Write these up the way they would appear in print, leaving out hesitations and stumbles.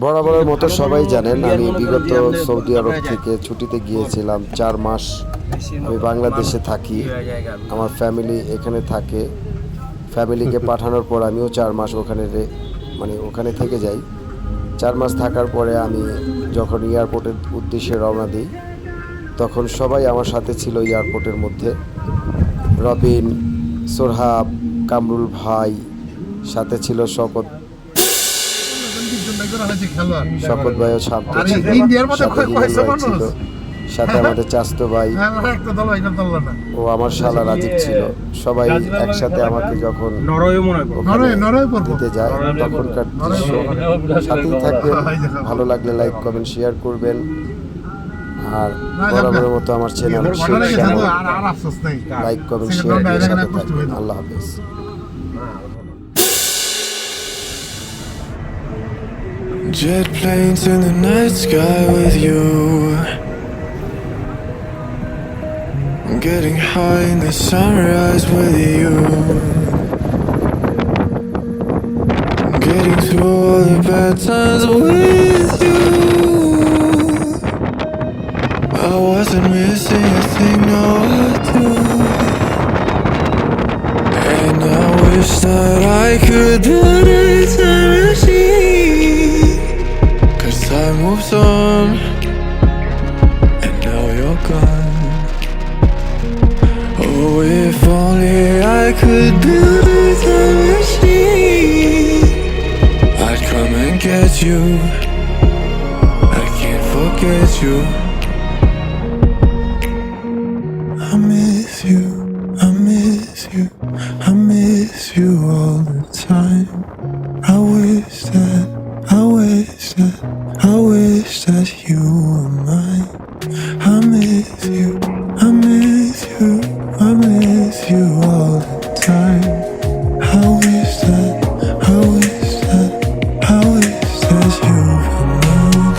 বরাবরের মতো সবাই জানেন আমি বিগত সৌদি আরব থেকে ছুটিতে গিয়েছিলাম 4 মাস। আমি বাংলাদেশে থাকি, আমার ফ্যামিলি এখানে থাকে। ফ্যামিলিকে পাঠানোর পর আমিও 4 মাস ওখানে ওখানে থেকে যাই। 4 মাস থাকার পরে আমি যখন এয়ারপোর্টের উদ্দেশ্যে রওনা দিই, তখন সবাই আমার সাথে ছিল এয়ারপোর্টের মধ্যে। রবিন, সোরহাব, কামরুল ভাই, সাথে ছিল শকত। শকত ভাইও শান্ত ছিল, সাথে হিমেল ভাই ছিল, সাথে আমাদের চাস্তো ভাই ও আমার শালা রাজীব ছিল। সবাই একসাথে আমাকে যখন দিতে যায় তখনকার দৃশ্য। সাথেই থাকবেন, ভালো লাগলে লাইক কমেন্ট শেয়ার করবেন। আর বরাবরের মতো আমার চ্যানেল লাইক কমেন্ট শেয়ার দিয়ে সাথে থাকবেন। আল্লাহ হাফেজ। Jet planes in the night sky with you. I'm getting high in the sunrise with you. I'm getting through all the bad times with you. I wasn't missing a thing, no I do. And I wish that I could build a time machine. Cause time moves on, and now you're gone. Oh, if only I could build a time machine, I'd come and get you. I can't forget you. I miss you, I miss you, I miss you all the time. I wish that you were mine. I miss you, I miss you, I miss you all the time. I wish that you were mine.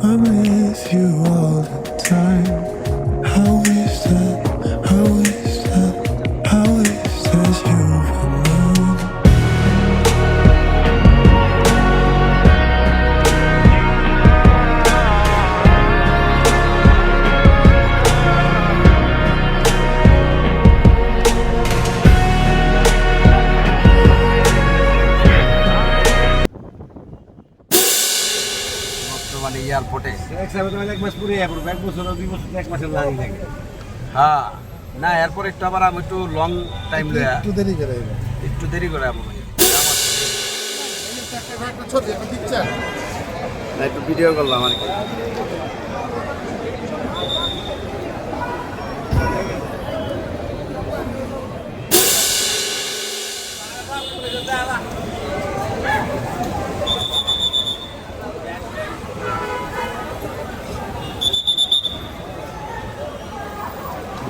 I miss you all the time. I wish that you were mine. বর্তমানে এয়ারপোর্টে এক মাস পুরে এক বছর 2 বছর 1 মাসের লাগে লাগে। হ্যাঁ, না এরপর একটু আবার আমি একটু লং টাইম লয়া একটু দেরি করে একটু দেরি করে যাবো। না একটু ভিডিও করলাম আর কি।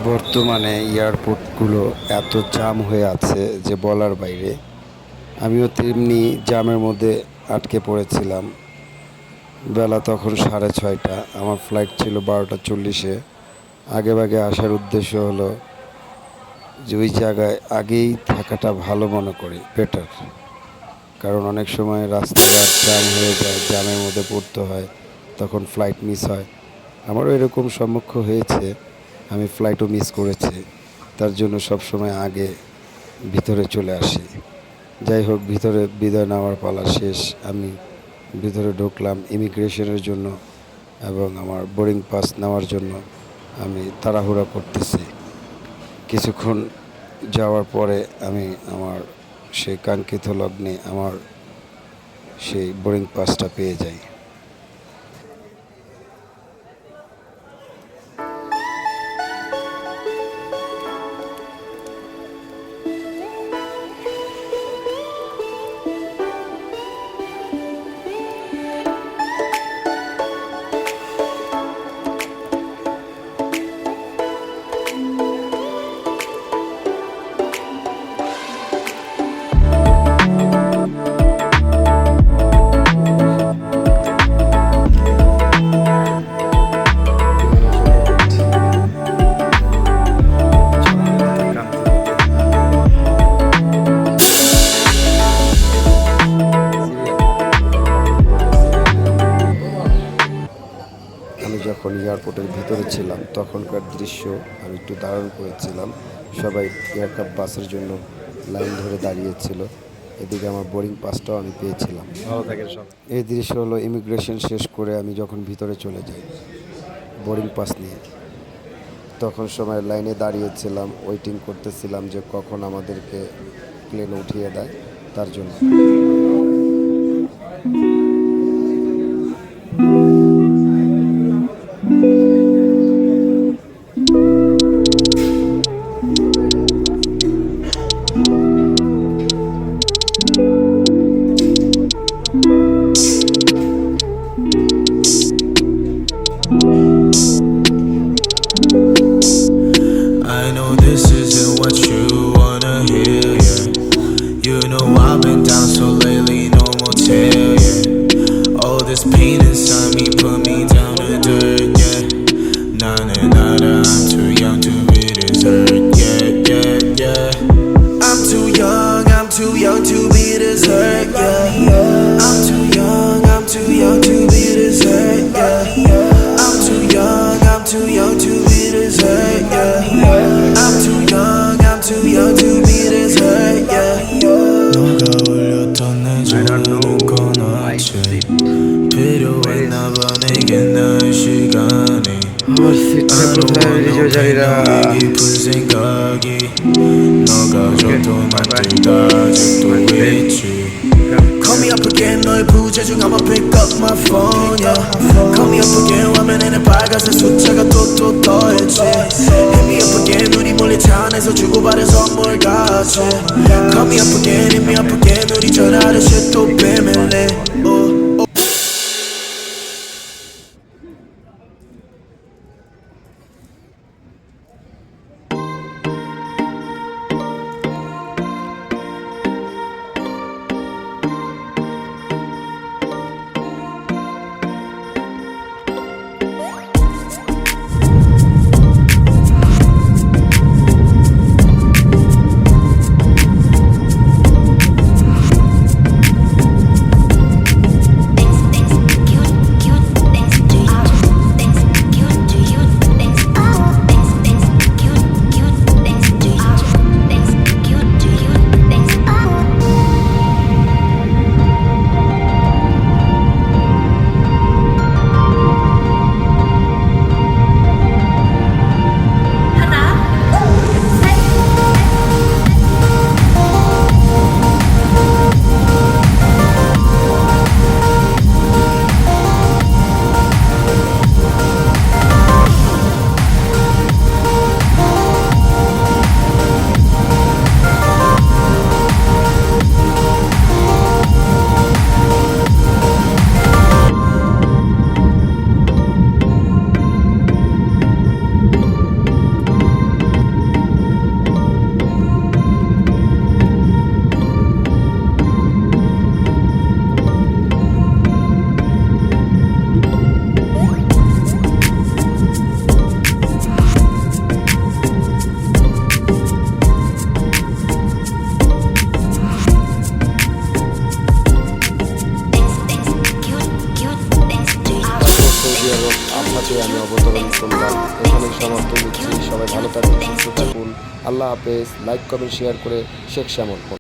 বর্তমানে এয়ারপোর্টগুলো এত জাম হয়ে আছে যে বলার বাইরে। আমিও তেমনি জামের মধ্যে আটকে পড়েছিলাম। বেলা তখন 6:30, আমার ফ্লাইট ছিল 12:40-এ। আগেভাগে আসার উদ্দেশ্য হলো যে ওই জায়গায় আগেই থাকাটা ভালো মনে করি, বেটার। কারণ অনেক সময় রাস্তাঘাট জাম হয়ে যায়, জামের মধ্যে পড়তে হয়, তখন ফ্লাইট মিস হয়। আমারও এরকম সম্মুখীন হয়েছে, আমি ফ্লাইটও মিস করেছি। তার জন্য সবসময় আগে ভিতরে চলে আসি। যাই হোক, ভিতরে বিদায় নেওয়ার পালা শেষ। আমি ভিতরে ঢুকলাম ইমিগ্রেশনের জন্য এবং আমার বোর্ডিং পাস নেওয়ার জন্য। আমি তাড়াহুড়া করতেছি। কিছুক্ষণ যাওয়ার পরে আমি আমার সেই কাঙ্ক্ষিত লগ্নে আমার সেই বোর্ডিং পাসটা পেয়ে যাই। আমি যখন এয়ারপোর্টের ভিতরে ছিলাম তখনকার দৃশ্য আমি একটু ধারণ করেছিলাম। সবাই এয়ারক্রাফট বাসের জন্য লাইন ধরে দাঁড়িয়েছিল। এদিকে আমার বোর্ডিং পাসটাও আমি পেয়েছিলাম। ভালো থাকেন সব। এই দৃশ্য হলো ইমিগ্রেশন শেষ করে আমি যখন ভিতরে চলে যাই বোর্ডিং পাস নিয়ে, তখন সময় লাইনে দাঁড়িয়েছিলাম, ওয়েটিং করতেছিলাম যে কখন আমাদেরকে প্লেন উঠিয়ে দেয় তার জন্য। I know this isn't what you wanna hear, yeah. You know I've been down so lately, no motel, yeah. All this pain inside me put me down to dirt, yeah. Nah, nah, nah, nah, I'm too young to be this hurt, yeah, yeah, yeah. I'm too young to be this hurt, yeah. I'm too young to be this hurt, yeah. I'm too young to be this hurt, yeah. I'm too young to be this hurt, yeah. 너가 울렸던 내 좋은 건 어째 필요했나 봐 내겐 나의 시간이 너의 깊은 생각이 너가 줬던 맘들도 아직도 있지. Call me up again 너의 부재중 I'ma pick up my phone, yeah. Call me up again 화면에는 빨간색 숫자가 또 더해지. Hit me up again 우리 몰래 차 안에서 주고받은 선물 같이. Call me up again, hit me up again 우리 전화하듯이 또 비밀래. আমি অবতরণ করলাম। এখানেই সমাপ্ত নিচ্ছি। সবাই ভালো থাকুন, সুস্থ থাকুন। আল্লাহ হাফেজ। লাইক কমেন্ট শেয়ার করে শেখ শ্যামল।